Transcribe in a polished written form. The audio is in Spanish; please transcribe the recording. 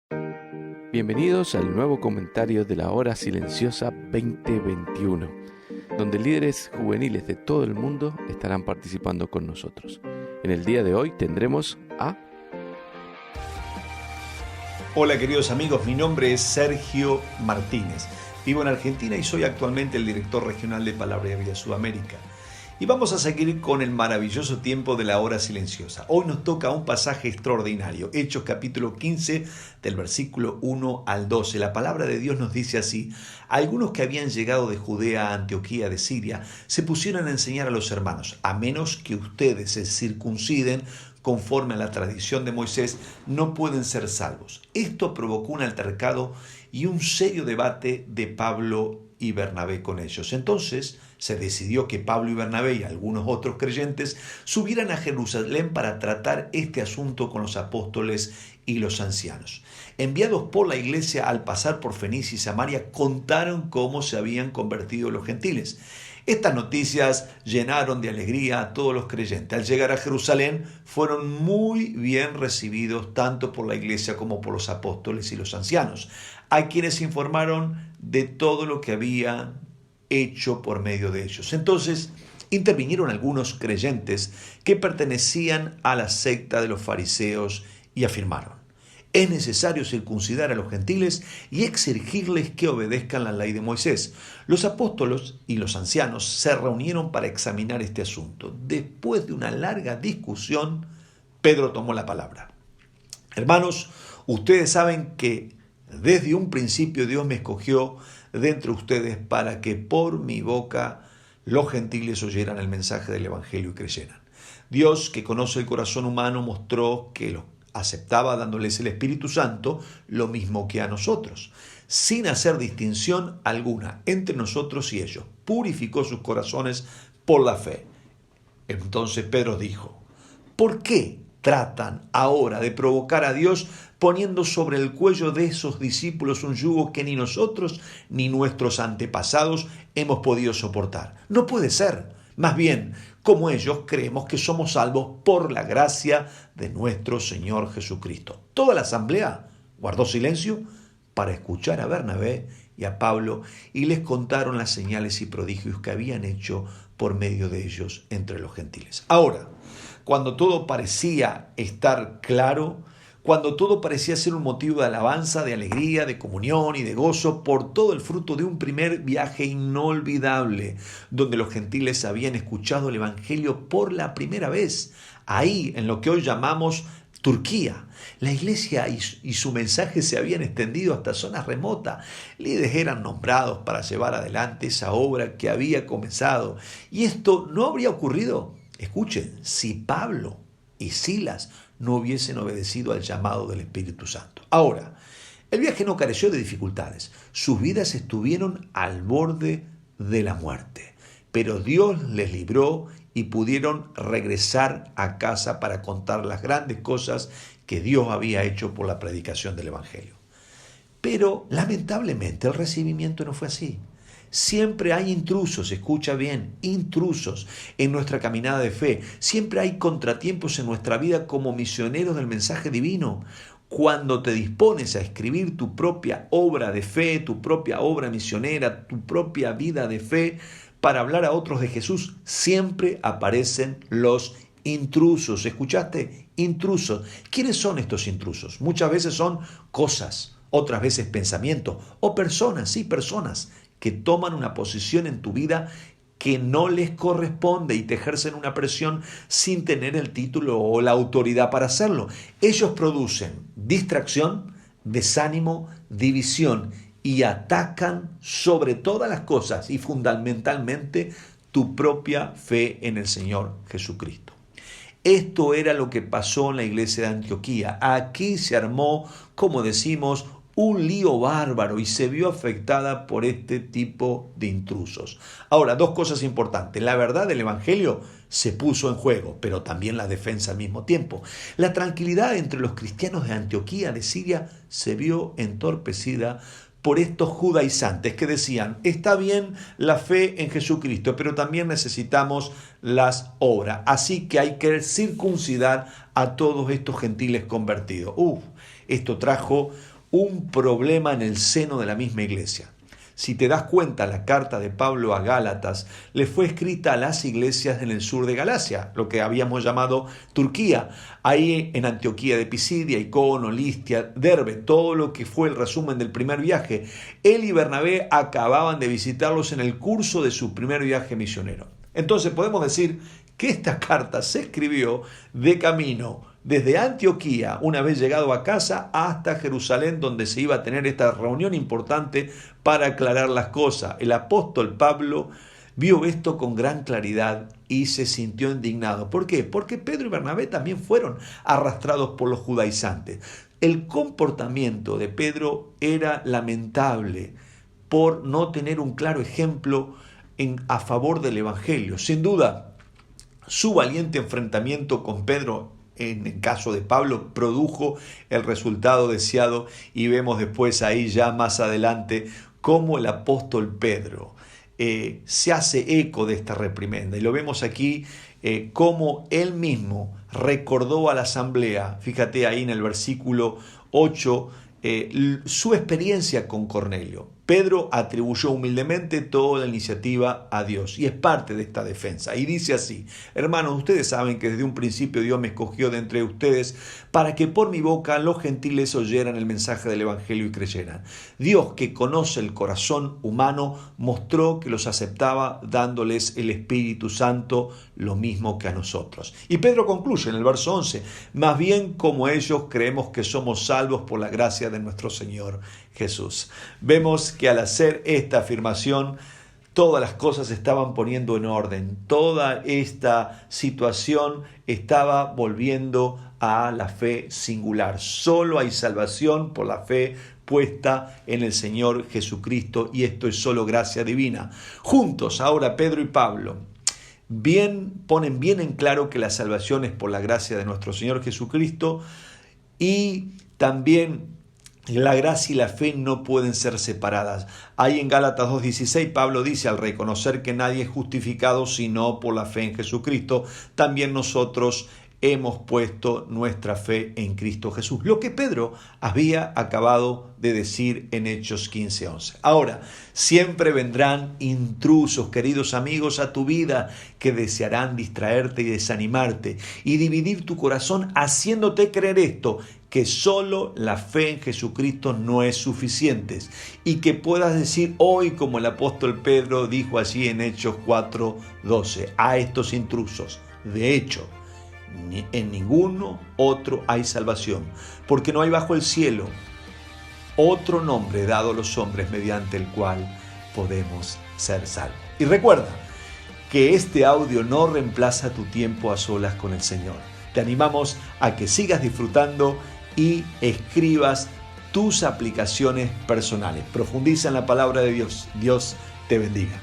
Bienvenidos al nuevo comentario de la Hora Silenciosa 2021, donde líderes juveniles de todo el mundo estarán participando con nosotros. En el día de hoy tendremos a... Hola queridos amigos, mi nombre es Sergio Martínez. Vivo en Argentina y soy actualmente el director regional de Palabra de Vida Sudamérica. Y vamos a seguir con el maravilloso tiempo de la hora silenciosa. Hoy nos toca un pasaje extraordinario, Hechos capítulo 15, del versículo 1 al 12. La palabra de Dios nos dice así: algunos que habían llegado de Judea a Antioquía de Siria se pusieron a enseñar a los hermanos: a menos que ustedes se circunciden conforme a la tradición de Moisés, no pueden ser salvos. Esto provocó un altercado y un serio debate de Pablo y Bernabé con ellos. Entonces se decidió que Pablo y Bernabé y algunos otros creyentes subieran a Jerusalén para tratar este asunto con los apóstoles y los ancianos. Enviados por la iglesia, al pasar por Fenicia y Samaria, contaron cómo se habían convertido los gentiles. Estas noticias llenaron de alegría a todos los creyentes. Al llegar a Jerusalén, fueron muy bien recibidos tanto por la iglesia como por los apóstoles y los ancianos, a quienes informaron de todo lo que habían hecho por medio de ellos. Entonces intervinieron algunos creyentes que pertenecían a la secta de los fariseos y afirmaron: es necesario circuncidar a los gentiles y exigirles que obedezcan la ley de Moisés. Los apóstoles y los ancianos se reunieron para examinar este asunto. Después de una larga discusión, Pedro tomó la palabra. Hermanos, ustedes saben que desde un principio Dios me escogió de entre ustedes para que por mi boca los gentiles oyeran el mensaje del evangelio y creyeran. Dios, que conoce el corazón humano, mostró que los aceptaba dándoles el Espíritu Santo, lo mismo que a nosotros, sin hacer distinción alguna entre nosotros y ellos. Purificó sus corazones por la fe. Entonces Pedro dijo: ¿por qué tratan ahora de provocar a Dios poniendo sobre el cuello de esos discípulos un yugo que ni nosotros ni nuestros antepasados hemos podido soportar? No puede ser. Más bien, como ellos, creemos que somos salvos por la gracia de nuestro Señor Jesucristo. Toda la asamblea guardó silencio para escuchar a Bernabé y a Pablo, y les contaron las señales y prodigios que habían hecho por medio de ellos entre los gentiles. Ahora, cuando todo parecía estar claro, cuando todo parecía ser un motivo de alabanza, de alegría, de comunión y de gozo por todo el fruto de un primer viaje inolvidable, donde los gentiles habían escuchado el evangelio por la primera vez, ahí en lo que hoy llamamos Turquía, la iglesia y su mensaje se habían extendido hasta zonas remotas. Líderes eran nombrados para llevar adelante esa obra que había comenzado. Y esto no habría ocurrido, escuchen, si Pablo y Silas no hubiesen obedecido al llamado del Espíritu Santo. Ahora, el viaje no careció de dificultades. Sus vidas estuvieron al borde de la muerte, pero Dios les libró y pudieron regresar a casa para contar las grandes cosas que Dios había hecho por la predicación del Evangelio. Pero lamentablemente el recibimiento no fue así. Siempre hay intrusos, escucha bien, intrusos en nuestra caminada de fe. Siempre hay contratiempos en nuestra vida como misioneros del mensaje divino. Cuando te dispones a escribir tu propia obra de fe, tu propia obra misionera, tu propia vida de fe, para hablar a otros de Jesús, siempre aparecen los intrusos. ¿Escuchaste? Intrusos. ¿Quiénes son estos intrusos? Muchas veces son cosas, otras veces pensamientos o personas, sí, personas que toman una posición en tu vida que no les corresponde y te ejercen una presión sin tener el título o la autoridad para hacerlo. Ellos producen distracción, desánimo, división y atacan sobre todas las cosas y fundamentalmente tu propia fe en el Señor Jesucristo. Esto era lo que pasó en la iglesia de Antioquía. Aquí se armó, como decimos, un lío bárbaro y se vio afectada por este tipo de intrusos. Ahora, dos cosas importantes. La verdad del Evangelio se puso en juego, pero también la defensa al mismo tiempo. La tranquilidad entre los cristianos de Antioquía de Siria se vio entorpecida por estos judaizantes que decían: está bien la fe en Jesucristo, pero también necesitamos las obras. Así que hay que circuncidar a todos estos gentiles convertidos. Esto trajo un problema en el seno de la misma iglesia. Si te das cuenta, la carta de Pablo a Gálatas le fue escrita a las iglesias en el sur de Galacia, lo que habíamos llamado Turquía. Ahí en Antioquía de Pisidia, Icono, Listia, Derbe, todo lo que fue el resumen del primer viaje. Él y Bernabé acababan de visitarlos en el curso de su primer viaje misionero. Entonces podemos decir que esta carta se escribió de camino desde Antioquía, una vez llegado a casa, hasta Jerusalén, donde se iba a tener esta reunión importante para aclarar las cosas. El apóstol Pablo vio esto con gran claridad y se sintió indignado. ¿Por qué? Porque Pedro y Bernabé también fueron arrastrados por los judaizantes. El comportamiento de Pedro era lamentable por no tener un claro ejemplo a favor del evangelio. Sin duda, su valiente enfrentamiento con Pedro, en el caso de Pablo, produjo el resultado deseado, y vemos después ahí ya más adelante cómo el apóstol Pedro se hace eco de esta reprimenda, y lo vemos aquí cómo él mismo recordó a la asamblea, fíjate ahí en el versículo 8, su experiencia con Cornelio. Pedro atribuyó humildemente toda la iniciativa a Dios, y es parte de esta defensa. Y dice así: hermanos, ustedes saben que desde un principio Dios me escogió de entre ustedes para que por mi boca los gentiles oyeran el mensaje del evangelio y creyeran. Dios, que conoce el corazón humano, mostró que los aceptaba dándoles el Espíritu Santo, lo mismo que a nosotros. Y Pedro concluye en el verso 11: más bien como ellos creemos que somos salvos por la gracia de nuestro Señor Jesús. Vemos que al hacer esta afirmación, todas las cosas se estaban poniendo en orden. Toda esta situación estaba volviendo a la fe singular. Solo hay salvación por la fe puesta en el Señor Jesucristo, y esto es solo gracia divina. Juntos, ahora Pedro y Pablo ponen bien en claro que la salvación es por la gracia de nuestro Señor Jesucristo, y también la gracia y la fe no pueden ser separadas. Ahí en Gálatas 2:16 Pablo dice: al reconocer que nadie es justificado sino por la fe en Jesucristo, también nosotros hemos puesto nuestra fe en Cristo Jesús. Lo que Pedro había acabado de decir en Hechos 15:11. Ahora, siempre vendrán intrusos, queridos amigos, a tu vida, que desearán distraerte y desanimarte y dividir tu corazón, haciéndote creer esto: que solo la fe en Jesucristo no es suficiente, y que puedas decir hoy, como el apóstol Pedro dijo allí en Hechos 4:12, a estos intrusos: de hecho, en ninguno otro hay salvación, porque no hay bajo el cielo otro nombre dado a los hombres mediante el cual podemos ser salvos. Y recuerda que este audio no reemplaza tu tiempo a solas con el Señor. Te animamos a que sigas disfrutando y escribas tus aplicaciones personales. Profundiza en la palabra de Dios. Dios te bendiga.